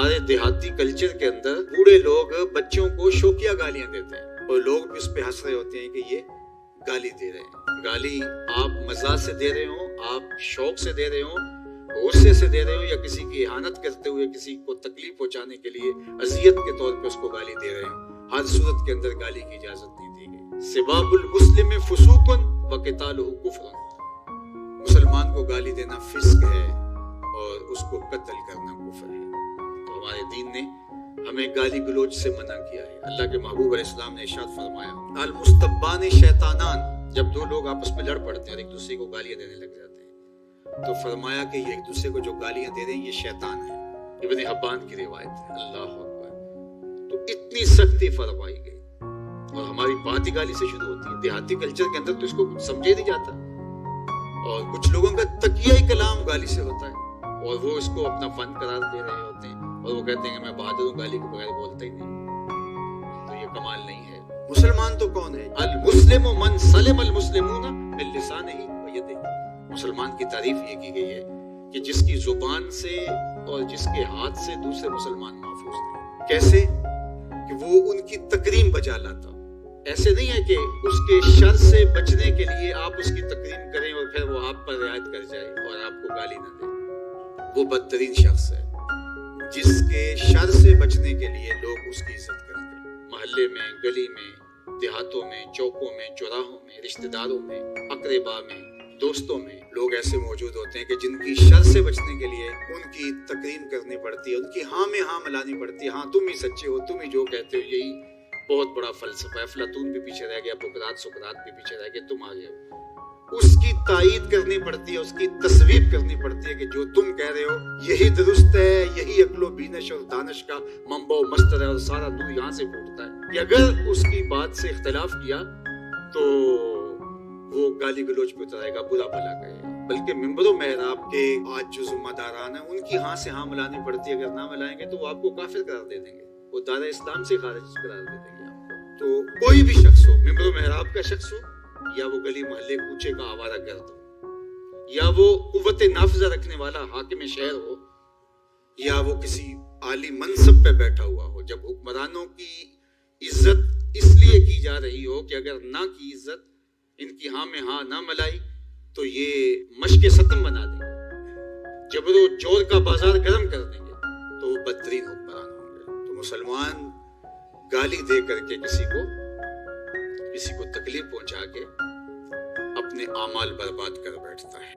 ہمارے دیہاتی کلچر کے اندر بوڑھے لوگ بچوں کو شوکیہ گالیاں دیتے ہیں اور لوگ بھی اس پہ ہنس رہے ہوتے ہیں کہ یہ گالی دے رہے ہیں. گالی آپ مزاح سے دے رہے ہوں، آپ شوق سے دے رہے ہوں، غصے سے دے رہے ہوں، یا کسی کی اہانت کرتے ہوئے کسی کو تکلیف پہنچانے کے لیے اذیت کے طور پہ اس کو گالی دے رہے ہوں، ہر صورت کے اندر گالی کی اجازت نہیں دی گئی. سباب المسلم فسوق وقتالہ کفر. مسلمان کو گالی دینا فسق ہے اور اس کو قتل کرنا کفر ہے. تو ہمارے دین نے ہمیں گالی گلوچ سے منع کیا ہے. اللہ کے محبوب علیہ السلام نے ارشاد فرمایا المستبان شیطانان. جب دو لوگ آپس میں لڑ پڑتے ہیں اور ایک دوسرے کو گالیاں دینے لگ جاتے ہیں تو فرمایا کہ یہ ایک دوسرے کو جو گالیاں دے رہے ہیں یہ شیطان ہے. ابن حبان کی روایت ہے. اللہ اکبر. تو اتنی سختی فرمائی گئی اور ہماری بات ہی گالی سے شروع ہوتی ہے. دیہاتی کلچر کے اندر تو اس کو کچھ سمجھے نہیں جاتا اور کچھ لوگوں کا تکیہ کلام گالی سے ہوتا ہے اور وہ اس کو اپنا فن قرار دے رہے ہوتے ہیں اور وہ کہتے ہیں کہ میں بہادر ہوں، گالی کے بغیر بولتا ہی نہیں. تو یہ کمال نہیں ہے. مسلمان تو کون ہے؟ المسلم من سلم المسلمون من لسانہ ویدہ. مسلمان کی تعریف یہ کی گئی ہے کہ جس کی زبان سے اور جس کے ہاتھ سے دوسرے مسلمان محفوظ ہیں. کیسے؟ کہ وہ ان کی تکریم بجا لاتا. ایسے نہیں ہے کہ اس کے شر سے بچنے کے لیے آپ اس کی تکریم کریں اور پھر وہ آپ پر رعایت کر جائے اور آپ کو گالی نہ دے. وہ بدترین شخص ہے جس کے شر سے بچنے کے لیے لوگ اس کی عزت کرتے ہیں. محلے میں، گلی میں، دیہاتوں میں، چوکوں میں، چوراہوں میں، رشتہ داروں میں، اقربا میں، دوستوں میں لوگ ایسے موجود ہوتے ہیں کہ جن کی شر سے بچنے کے لیے ان کی تکریم کرنی پڑتی ہے، ان کی ہاں میں ہاں ملانی پڑتی ہے. ہاں تم ہی سچے ہو، تم ہی جو کہتے ہو یہی بہت بڑا فلسفہ ہے. افلاطون بھی پیچھے رہ گیا، سقراط بھی پیچھے رہ گیا، تم آگے ہو. اس کی تائید کرنی پڑتی ہے، اس کی تصویب کرنی پڑتی ہے کہ جو تم کہہ رہے ہو یہی درست ہے، یہی عقل و بینش اور دانش کا منبع و مصدر ہے اور سارا دور یہاں سے پھوٹتا ہے. کہ اگر اس کی بات سے اختلاف کیا تو وہ گالی گلوچ پہ اترائے گا، برا بھلا کہے گا. بلکہ ممبر و محراب کے آج جو ذمہ داران ہیں ان کی ہاں سے ہاں ملانی پڑتی ہے. اگر نہ ملائیں گے تو وہ آپ کو کافر قرار دے دیں گے، وہ دار اسلام سے خارج قرار دے دیں گے آپ کو. تو کوئی بھی شخص ہو، ممبر و محراب کا شخص ہو یا وہ گلی محلے کوچے کا آوارہ گرد ہو یا وہ قوت نافذہ رکھنے والا حاکم شہر ہو یا وہ کسی عالی منصب پہ بیٹھا ہوا ہو، جب حکمرانوں کی عزت اس لیے کی جا رہی ہو کہ اگر نہ کی عزت، ان کی ہاں میں ہاں نہ ملائی تو یہ مشق ستم بنا دیں گے، جبر و جور کا بازار گرم کر دیں گے، تو وہ بدترین حکمران ہوں گے. تو مسلمان گالی دے کر کے کسی کو تکلیف پہنچا کے اپنے اعمال برباد کر بیٹھتا ہے.